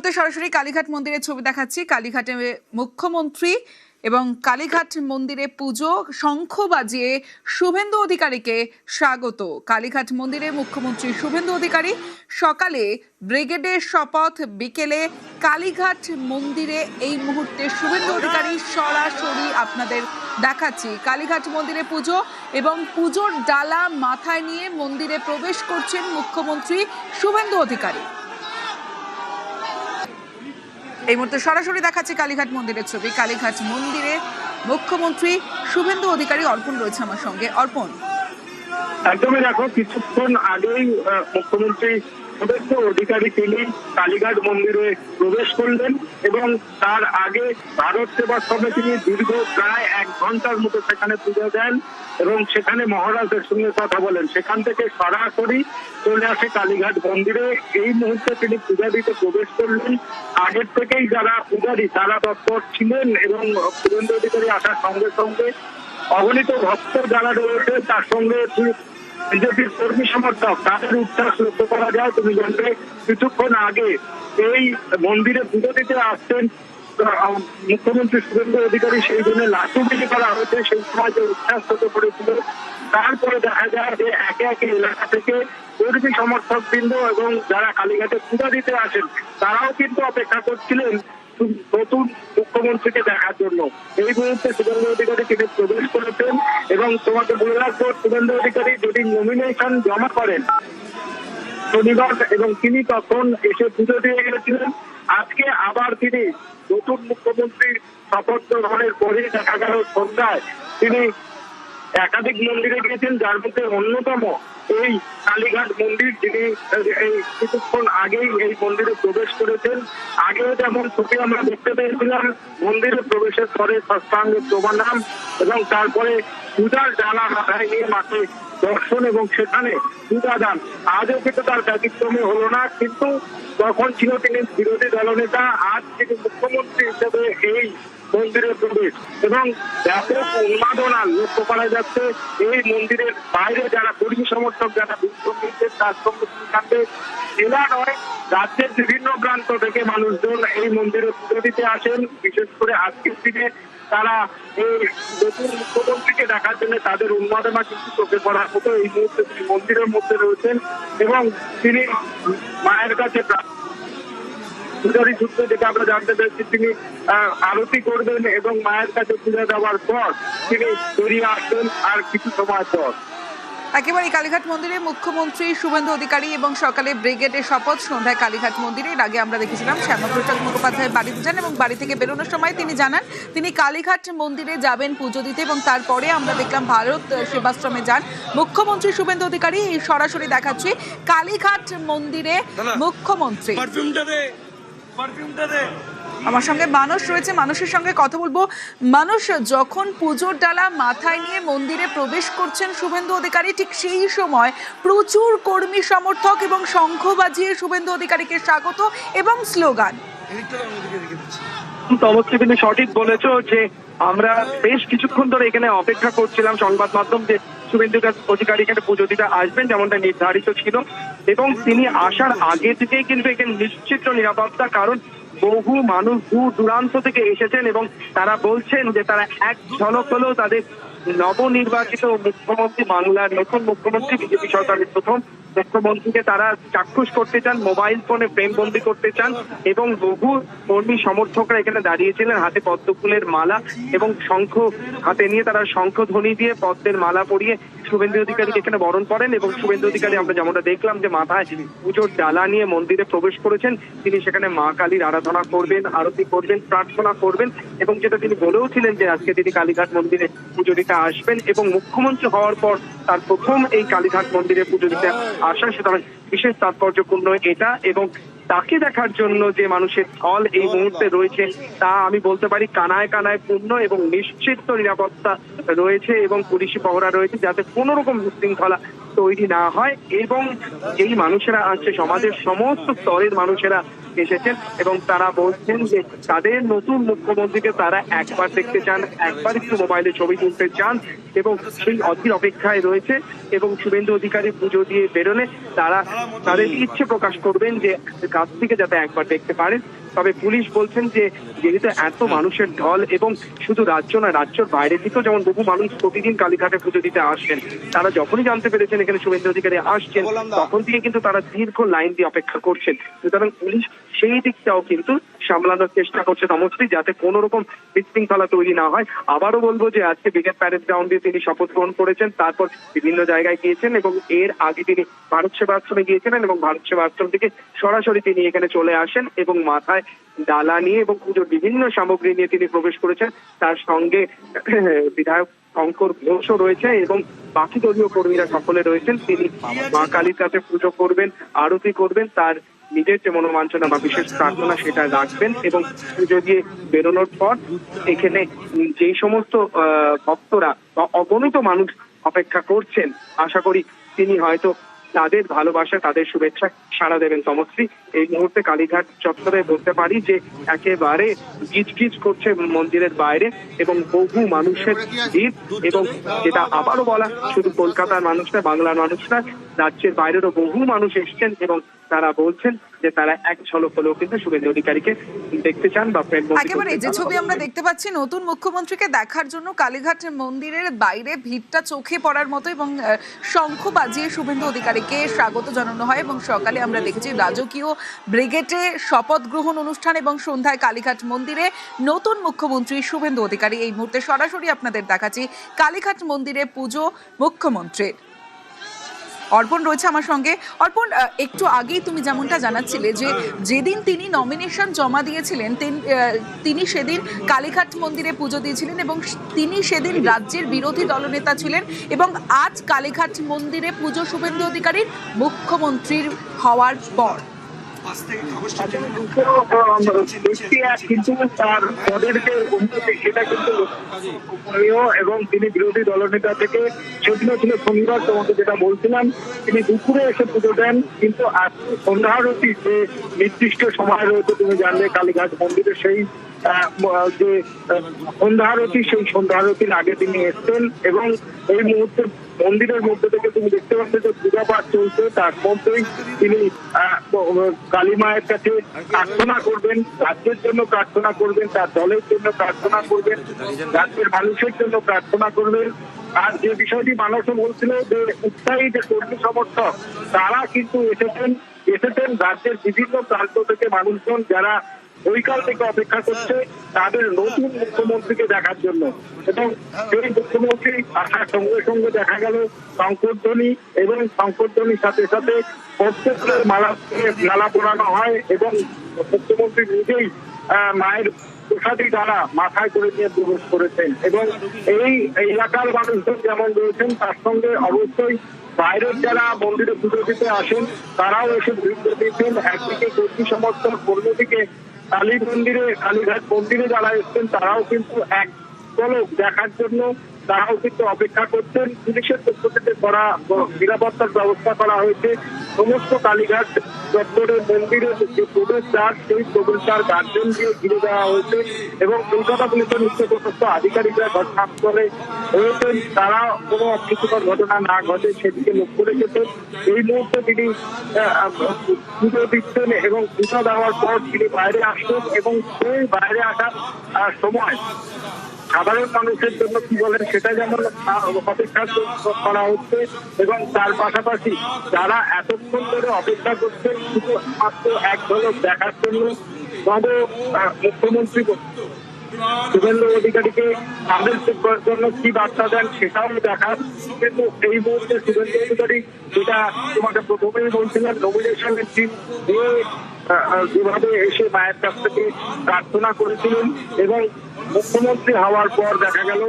মুহূর্তে সরাসরি কালীঘাট মন্দিরের ছবি দেখাচ্ছি। কালীঘাটে মুখ্যমন্ত্রী এবং কালীঘাট মন্দিরে পুজো, শঙ্খ বাজিয়ে শুভেন্দু অধিকারীকে স্বাগত। কালীঘাট মন্দিরে মুখ্যমন্ত্রী শুভেন্দু অধিকারী সকালে ব্রিগেডের শপথ, বিকেলে কালীঘাট মন্দিরে এই মুহূর্তে শুভেন্দু অধিকারী সরাসরি আপনাদের দেখাচ্ছি। কালীঘাট মন্দিরে পুজো এবং পুজোর ডালা মাথায় নিয়ে মন্দিরে প্রবেশ করছেন মুখ্যমন্ত্রী শুভেন্দু অধিকারী। এই মুহূর্তে সরাসরি দেখাচ্ছি কালীঘাট মন্দিরের ছবি। কালীঘাট মন্দিরে মুখ্যমন্ত্রী শুভেন্দু অধিকারী। অর্পণ রয়েছে আমার সঙ্গে। অর্পণ, একদমই দেখো, কিছুক্ষণ আগেই মুখ্যমন্ত্রী শুভেন্দু অধিকারী তিনি কালীঘাট মন্দিরে প্রবেশ করলেন এবং তার আগে ভারত সেবাশ্রমে তিনি দীর্ঘ প্রায় 1 ঘন্টার মতো সেখানে পুজো দেন এবং সেখানে মহারাজের সঙ্গে কথা বলেন। সেখান থেকে সরাসরি চলে আসে কালীঘাট মন্দিরে। এই মুহূর্তে তিনি পূজা দিতে প্রবেশ করলেন। আগের থেকেই যারা পূজারী তারা তৎপর ছিলেন এবং শুভেন্দু অধিকারী আসার সঙ্গে সঙ্গে অগণিত ভক্ত যারা রয়েছে তার সঙ্গে বিজেপির কর্মী সমর্থক তাদের উচ্ছ্বাস লক্ষ্য করা যায়। তুমি জানবে কিছুক্ষণ আগে এই মন্দিরে পুজো দিতে আসছেন মুখ্যমন্ত্রী শুভেন্দু অধিকারী, সেই জন্য লাঠিগুলি করা হয়েছে। সেই সময় যে উচ্ছ্বাস হতে পড়েছিল, তারপরে দেখা যায় যে একে একে এলাকা থেকে কর্মী সমর্থক বৃন্দ এবং যারা কালীঘাটে পূজা দিতে আসেন তারাও কিন্তু অপেক্ষা করছিলেন নতুন মুখ্যমন্ত্রীকে দেখার জন্য। এই মুহূর্তে শুভেন্দু অধিকারী তিনি প্রবেশ করেছেন এবং তোমাকে বলে রাখবো, শুভেন্দু অধিকারী যদি নমিনেশন জমা করেন শনিবার এবং তিনি তখন এসে পুজো দিয়ে গেছিলেন, আজকে আবার তিনি নতুন মুখ্যমন্ত্রীর শপথ গ্রহণের পরে দেখা গেল সন্ধ্যায় তিনি একাধিক মন্দিরে গিয়েছেন, যার মধ্যে অন্যতম এই কালীঘাট মন্দির। যিনি এই কিছুক্ষণ আগেই এই মন্দিরে প্রবেশ করেছেন। আগেও যেমন ছবি আমরা দেখতে পেয়েছিলাম, মন্দিরে প্রবেশের পরে ষষ্ঠাঙ্গে প্রণাম এবং তারপরে পূজার ডালা মাথায় নিয়ে মাকে দর্শন এবং সেখানে পূজা দান। আজও কিন্তু তার ব্যতিক্রমে হলো না, কিন্তু তখন ছিল তিনি বিরোধী দলনেতা, আজ তিনি মুখ্যমন্ত্রী হিসেবে এই মন্দিরে প্রবেশ এবং ব্যাপক উন্মাদনা লক্ষ্য করা যাচ্ছে। এই মন্দিরের বাইরে যারা কর্মী সমর্থক যারা বিক্ষোভ নিচ্ছেন তার সঙ্গে থাকবে জেলা নয়, রাজ্যের বিভিন্ন প্রান্ত থেকে মানুষজন এই মন্দিরে পুজো দিতে আসেন। বিশেষ করে আজকের দিনে তারা এই নতুন মুখ্যমন্ত্রীকে দেখার জন্য তাদের উন্মাদনা কিন্তু চোখে পড়ার মতো। এই মুহূর্তে তিনি মন্দিরের মধ্যে রয়েছেন এবং তিনি মায়ের কাছে পূজারী সূত্রে যেটা আমরা জানতে পেরেছি, তিনি আরতি করবেন এবং মায়ের কাছে পূজা দেওয়ার পর তিনি বেরিয়ে আসবেন আর কিছু সময় পর। একেবারে কালীঘাট মন্দিরে মুখ্যমন্ত্রী শুভেন্দু অধিকারী এবং সকালে ব্রিগেডের শপথ, সন্ধ্যায় কালীঘাট মন্দিরে। এর আগে আমরা দেখেছিলাম শ্যামাপ্রসাদ মুখোপাধ্যায় বাড়িতে যান এবং বাড়ি থেকে বেরোনোর সময় তিনি জানান তিনি কালীঘাট মন্দিরে যাবেন পুজো দিতে এবং তারপরে আমরা দেখলাম ভারত সেবাশ্রমে যান মুখ্যমন্ত্রী শুভেন্দু অধিকারী। এই সরাসরি দেখাচ্ছি কালীঘাট মন্দিরে মুখ্যমন্ত্রী। আমার সঙ্গে মানুষ রয়েছে, মানুষের সঙ্গে কথা বলবো। মানুষ, যখন পুজোর ডালা মাথায় নিয়ে মন্দিরে প্রবেশ করছেন শুভেন্দু অধিকারী, ঠিক সেই সময় প্রচুর কর্মী সমর্থক এবং শঙ্খ বাজিয়ে শুভেন্দু অধিকারীকে স্বাগত এবং স্লোগান। তুমি সঠিক বলেছো যে আমরা বেশ কিছুক্ষণ ধরে এখানে অপেক্ষা করছিলাম সংবাদ মাধ্যম যে শুভেন্দু অধিকারী এখানে পুজো দিতে আসবেন, যেমনটা নির্ধারিত ছিল এবং তিনি আসার আগে থেকেই কিন্তু এখানে নিশ্চিত নিরাপত্তা, কারণ বহু মানুষ দূর দূরান্ত থেকে এসেছেন এবং তারা বলছেন যে তারা এক ঝলক হলেও তাদের নবনির্বাচিত মুখ্যমন্ত্রী, বাংলার নতুন মুখ্যমন্ত্রী, বিজেপি সরকারের প্রথম মুখ্যমন্ত্রীকে তারা চাক্ষুষ করতে চান, মোবাইল ফোনে ফ্রেমবন্দি করতে চান এবং বহু কর্মী সমর্থকরা এখানে দাঁড়িয়েছিলেন হাতে পদ্মফুলের মালা এবং শঙ্খ হাতে নিয়ে, তারা শঙ্খধ্বনি দিয়ে পদ্মের মালা পরিয়ে শুভেন্দু অধিকারীকে এখানে বরণ করেন এবং শুভেন্দু অধিকারী আমরা যেমনটা দেখলাম যে মাথায় পুজোর ডালা নিয়ে মন্দিরে প্রবেশ করেছেন। তিনি সেখানে মা কালীর আরাধনা করবেন, আরতি করবেন, প্রার্থনা করবেন এবং যেটা তিনি বলেও ছিলেন যে আজকে তিনি কালীঘাট মন্দিরে পুজো দিতে আসবেন এবং মুখ্যমন্ত্রী হওয়ার পর তার প্রথম এই কালীঘাট মন্দিরে পুজো দিতে আসা, সেটা বিশেষ তাৎপর্যপূর্ণ এটা। এবং তাকে দেখার জন্য যে মানুষের ঢল এই মুহূর্তে রয়েছে তা আমি বলতে পারি কানায় কানায় পূর্ণ এবং নিশ্চিত নিরাপত্তা রয়েছে এবং পুলিশি পহরা রয়েছে যাতে কোনো রকম বিশৃঙ্খলা তৈরি না হয়। এবং এই মানুষেরা আসছে, সমাজের সমস্ত স্তরের মানুষেরা এসেছেন এবং তারা বলছেন যে তাদের নতুন মুখ্যমন্ত্রীকে তারা একবার দেখতে চান, একবার একটু মোবাইলে ছবি তুলতে চান এবং সেই অধীর অপেক্ষায় রয়েছে। এবং শুভেন্দু অধিকারী পুজো দিয়ে বেরোলে তারা তাদের ইচ্ছে প্রকাশ করবেন যে কাছ থেকে যাতে একবার দেখতে পারেন। তবে পুলিশ বলছেন যে যেহেতু এত মানুষের ঢল এবং শুধু রাজ্য না, রাজ্যের বাইরে থেকেও যেমন বহু মানুষ প্রতিদিন কালীঘাটে পুজো দিতে আসেন, তারা যখনই জানতে পেরেছেন এখানে শুভেন্দু অধিকারী আসছেন তখন থেকে কিন্তু তারা দীর্ঘ লাইন দিয়ে অপেক্ষা করছেন। সুতরাং পুলিশ সেই দিকটাও কিন্তু সামলানোর চেষ্টা করছে তমশ্রী, যাতে কোনো রকম বিশৃঙ্খলা তৈরি না হয়। আবারও বলবো যে আজকে ব্রিগেড প্যারেড গ্রাউন্ডে তিনি শপথ গ্রহণ করেছেন, তারপর বিভিন্ন জায়গায় গিয়েছেন এবং এর আগে তিনি ভারত সেবাশ্রমে গিয়েছিলেন এবং ভারত সেবাশ্রম থেকে সরাসরি তিনি এখানে চলে আসেন এবং মাথায় ডালা নিয়ে এবং পুজোর বিভিন্ন সামগ্রী নিয়ে তিনি প্রবেশ করেছেন। তার সঙ্গে বিধায়ক শঙ্কর ঘোষও রয়েছে এবং বাকি দলীয় কর্মীরা সকলে রয়েছেন। তিনি মা কালীর কাছে পুজো করবেন, আরতি করবেন, তার নিজের যে মনোবাঞ্ছনা বা বিশেষ প্রার্থনা সেটা রাখবেন এবং পুজো দিয়ে বেরোনোর পর এখানে যেই সমস্ত ভক্তরা বা অগণিত মানুষ অপেক্ষা করছেন, আশা করি তিনি হয়তো তাদের ভালোবাসা, তাদের শুভেচ্ছা সাড়া দেবেন তমশ্রী। এই মুহূর্তে কালীঘাট চত্বরে বলতে পারি যে একেবারে গিজগিজ করছে মন্দিরের বাইরে এবং বহু মানুষের ভিড়। এবং যেটা আবারও বলা, শুধু কলকাতার মানুষ না, বাংলার মানুষ না, রাজ্যের বাইরেরও বহু মানুষ এসছেন এবং তারা বলছেন যে তারা এক ঝলক হলেও কিন্তু শুভেন্দু অধিকারীকে দেখতে চান বা একেবারে যে ছবি আমরা দেখতে পাচ্ছি নতুন মুখ্যমন্ত্রীকে দেখার জন্য কালীঘাট মন্দিরের বাইরে ভিড়টা চোখে পড়ার মতো এবং শঙ্খ বাজিয়ে শুভেন্দু অধিকারীকে স্বাগত জানানো হয় এবং সকালে আমরা দেখেছি রাজকীয় ব্রিগেডে শপথ গ্রহণ অনুষ্ঠান এবং সন্ধ্যায় কালীঘাট মন্দিরে নতুন মুখ্যমন্ত্রী শুভেন্দু অধিকারী। এই মুহূর্তে সরাসরি আপনাদের দেখাচ্ছি কালীঘাট মন্দিরে পুজো মুখ্যমন্ত্রীর। অর্পণ রয়েছে আমার সঙ্গে। অর্পণ, একটু আগেই তুমি যেমনটা জানাচ্ছিলে যে যেদিন তিনি নমিনেশন জমা দিয়েছিলেন তিনি সেদিন কালীঘাট মন্দিরে পুজো দিয়েছিলেন এবং তিনি সেদিন রাজ্যের বিরোধী দলনেতা ছিলেন এবং আজ কালীঘাট মন্দিরে পুজো শুভেন্দু অধিকারীর মুখ্যমন্ত্রীর হওয়ার পর কিন্তু তার পদের যে উন্নতি সেটা কিন্তু এবং তিনি বিরোধী দলনেতা থেকে সেদিন ছিল শনিবার, তোমাকে যেটা বলছিলাম, তিনি দুপুরে এসে পুজো দেন। কিন্তু আজকে সন্ধ্যারতি যে নির্দিষ্ট সময় রয়েছে তুমি জানলে কালীঘাট মন্দিরে সেই যে সন্ধ্যারতি, সেই সন্ধ্যারতির আগে তিনি এসছেন এবং এই মুহূর্তে মন্দিরের মধ্যে থেকে তুমি দেখতে পাচ্ছ যে পূজা পাঠ চলছে। তার মধ্যেই তিনি কালী মায়ের কাছে প্রার্থনা করবেন, রাজ্যের জন্য প্রার্থনা করবেন, তার দলের জন্য প্রার্থনা করবেন, রাজ্যের মানুষের জন্য প্রার্থনা করবেন। আর যে বিষয়টি মানুষও বলছিল যে উৎসাহী যে কর্মী সমর্থক তারা কিন্তু এসেছেন রাজ্যের বিভিন্ন প্রান্ত থেকে মানুষজন যারা বৈকাল থেকে অপেক্ষা করছে তাদের নতুন মুখ্যমন্ত্রীকে দেখার জন্য। এবং সেই মুখ্যমন্ত্রী আসার সঙ্গে সঙ্গে দেখা গেল শঙ্করধ্বনি এবং শঙ্করধ্বনির সাথে সাথে প্রত্যেকের মালা পরানো হয় এবং মুখ্যমন্ত্রী নিজেই মায়ের প্রসাদী দ্বারা মাথায় করে নিয়ে প্রবেশ করেছেন। এবং এই এলাকার মানুষজন যেমন রয়েছেন তার সঙ্গে অবশ্যই বাইরের যারা মন্দিরে পুজো দিতে আসেন তারাও এসে ভিড় দিয়েছেন। একদিকে কর্মী সমর্থক, অন্যদিকে কালীঘাট মন্দিরে যারা এসছেন তারাও কিন্তু এক ঝলক দেখার জন্য তারাও কিন্তু অপেক্ষা করছেন। পুলিশের পক্ষ থেকে করা নিরাপত্তার ব্যবস্থা করা হয়েছে। সমস্ত কালীঘাট চত্বরের মন্দিরের যে প্রবেশদ্বার সেই প্রবেশদ্বার গার্ডেন দিয়ে ঘিরে দেওয়া হয়েছে এবং কলকাতা পুলিশের উচ্চপদস্থ আধিকারিকরা ঘটনাস্থলে হয়েছেন, তারা কোনো অপ্রীতিকর ঘটনা না ঘটে সেদিকে লক্ষ্য রেখেছেন। এই মুহূর্তে তিনি পুজো দিচ্ছেন এবং পুজো দেওয়ার পর তিনি বাইরে আসছেন এবং সেই বাইরে আসার সময় সাধারণ মানুষের জন্য কি বলেন সেটা যেমন অপেক্ষা করা হচ্ছে এবং তার পাশাপাশি যারা এতক্ষণ ধরে অপেক্ষা করছেন শুধু মাত্র এক ঝলক দেখার জন্য মুখ্যমন্ত্রী শুভেন্দু অধিকারীকে তাদের জন্য কি বার্তা দেন সেটাও দেখার। কিন্তু এই মুহূর্তে শুভেন্দু অধিকারী যেটা তোমাকে প্রথমেই বলছিলেন নমিনেশনের দিন যেভাবে এসে মায়ের কাছ থেকে প্রার্থনা করেছিলেন এবং মুখ্যমন্ত্রী হওয়ার পর দেখা গেল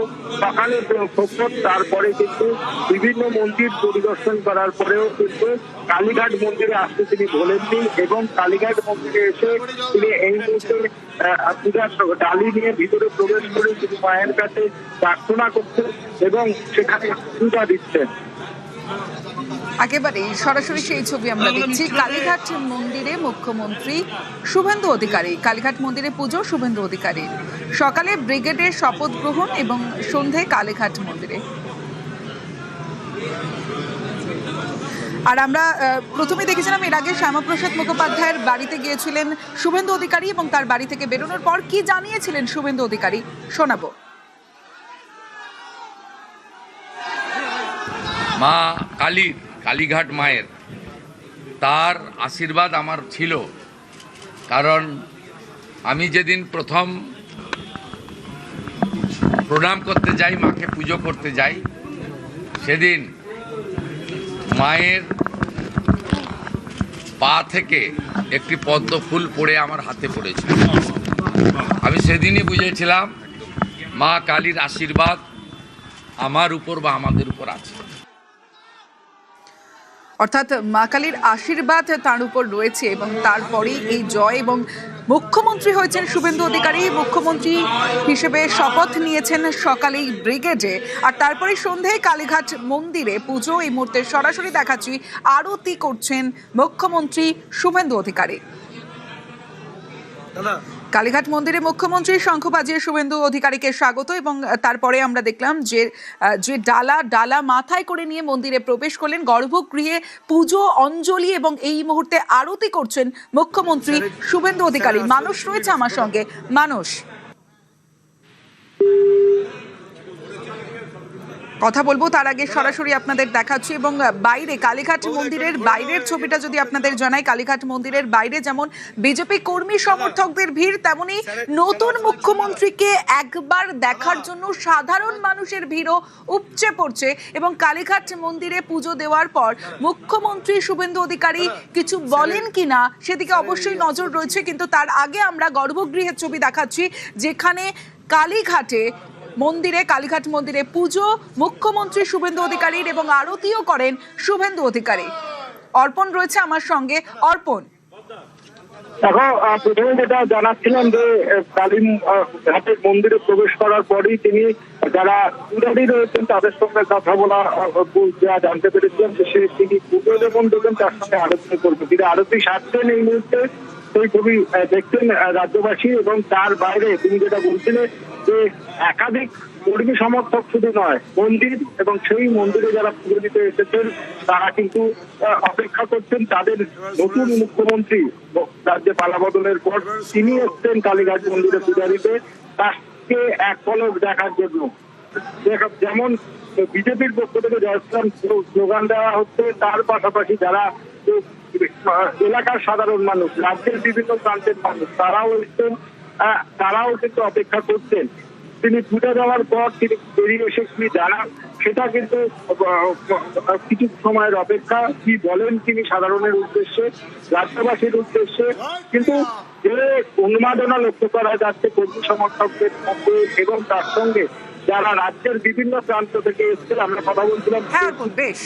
সকালে শপথ, তারপরে কিন্তু বিভিন্ন মন্দির পরিদর্শন করার পরেও কিন্তু কালীঘাট মন্দিরে আসতে তিনি বলেননি এবং কালীঘাট মন্দিরে এসে তিনি এই মুহূর্তে পূজার ডালি নিয়ে ভিতরে প্রবেশ করে তিনি মায়ের কাছে প্রার্থনা করছেন এবং সেখানে পূজা দিচ্ছেন। একেবারে সরাসরি সেই ছবি আমরা দেখছি। কালীঘাট মন্দিরে মুখ্যমন্ত্রী শুভেন্দু অধিকারী, কালীঘাট মন্দিরে পুজো শুভেন্দু অধিকারী, সকালে ব্রিগেডের শপথ গ্রহণ এবং সন্ধে কালীঘাট মন্দিরে। আর আমরা প্রথমে দেখেছিলাম এর আগে শ্যামাপ্রসাদ মুখোপাধ্যায়ের বাড়িতে গিয়েছিলেন শুভেন্দু অধিকারী এবং তার বাড়ি থেকে বেরোনোর পর কি জানিয়েছিলেন শুভেন্দু অধিকারী শোনাবো। মা কালীর, কালীঘাট মায়ের, তার আশীর্বাদ আমার ছিল। কারণ আমি যেদিন প্রথম প্রণাম করতে যাই, মাকে পুজো করতে যাই, সেদিন মায়ের পা থেকে একটি পদ্ম ফুল পড়ে আমার হাতে পড়েছিল। আমি সেদিনই বুঝেছিলাম মা কালীর আশীর্বাদ আমার উপর বা আমাদের উপর আছে। অর্থাৎ মা কালীর আশীর্বাদ তার উপর রয়েছে এবং তারপরেই এই জয়। এবং মুখ্যমন্ত্রী হয়েছেন শুভেন্দু অধিকারী, মুখ্যমন্ত্রী হিসেবে শপথ নিয়েছেন সকালেই ব্রিগেডে, আর তারপরে সন্ধ্যায় কালীঘাট মন্দিরে পুজো। এই মুহূর্তে সরাসরি দেখাচ্ছি আরতি করছেন মুখ্যমন্ত্রী শুভেন্দু অধিকারী। কালীঘাট মন্দিরে মুখ্যমন্ত্রী শঙ্খ বাজিয়ে শুভেন্দু অধিকারীকে স্বাগত এবং তারপরে আমরা দেখলাম যে ডালা মাথায় করে নিয়ে মন্দিরে প্রবেশ করলেন, গর্ভগৃহে পুজো, অঞ্জলি এবং এই মুহূর্তে আরতি করছেন মুখ্যমন্ত্রী শুভেন্দু অধিকারী। মানুষ রয়েছে আমার সঙ্গে, মানুষ কথা বলবো, তার আগে সরাসরি আপনাদের দেখাচ্ছি। এবং বাইরে কালীঘাট মন্দিরের বাইরের ছবিটা যদি আপনাদের জানাই, কালীঘাট মন্দিরের বাইরে যেমন বিজেপি কর্মী সমর্থকদের ভিড়, তেমনি নতুন মুখ্যমন্ত্রীকে একবার দেখার জন্য সাধারণ মানুষের ভিড়ও উপচে পড়ছে। এবং কালীঘাট মন্দিরে পুজো দেওয়ার পর মুখ্যমন্ত্রী শুভেন্দু অধিকারী কিছু বলেন কিনা সেদিকে অবশ্যই নজর রয়েছে। কিন্তু তার আগে আমরা গর্ভগৃহের ছবি দেখাচ্ছি, যেখানে কালীঘাট মন্দিরে পুজো মুখ্যমন্ত্রী শুভেন্দু অধিকারীর এবং আরতিও করেন শুভেন্দু অধিকারী। অর্পণ রয়েছে আমার সঙ্গে। অর্পণ, দেখো, প্রথমে যেটা জানাচ্ছিলেন যে কালীঘাটের মন্দিরে প্রবেশ করার পরেই তিনি যারা পূজারী রয়েছেন তাদের সঙ্গে কথা বলা যা জানতে পেরেছিলেন, তিনি পুজো যেমন দেবেন তার সঙ্গে আরতি করবেন। তিনি আরতি সারছেন এই মুহূর্তে, সেই ছবি দেখছেন রাজ্যবাসী। এবং তার বাইরে তিনি যেটা বলছিলেন যে একাধিক কর্মী সমর্থক শুধু নয়, মন্দির এবং সেই মন্দিরে যারা পুজো দিতে এসেছেন তারা কিন্তু অপেক্ষা করছেন তাদের নতুন মুখ্যমন্ত্রী রাজ্যে পালাবদলের পর তিনি এসছেন কালীঘাট মন্দিরে পূজা দিতে, তাকে এক পলক দেখার জন্য। যেমন বিজেপির পক্ষ থেকে জয়শ্রীরাম স্লোগান দেওয়া হচ্ছে, তার পাশাপাশি যারা এলাকার সাধারণ মানুষ, রাজ্যের বিভিন্ন প্রান্তের মানুষ, তারাও এসছেন, তারাও কিন্তু অপেক্ষা করছেন। তিনি পূজা দেওয়ার পর তিনি বেরিয়ে এসে কি জানান সেটা কিন্তু কিছু সময়ের অপেক্ষা। কি বলেন তিনি সাধারণের উদ্দেশ্যে, রাজ্যবাসীর উদ্দেশ্যে, কিন্তু যে উন্মাদনা লক্ষ্য করা যাচ্ছে কর্মী সমর্থকদের মধ্যে এবং তার সঙ্গে যারা রাজ্যের বিভিন্ন প্রান্ত থেকে এসেছিল, আমরা কথা বলছিলাম। হ্যাঁ বেশ।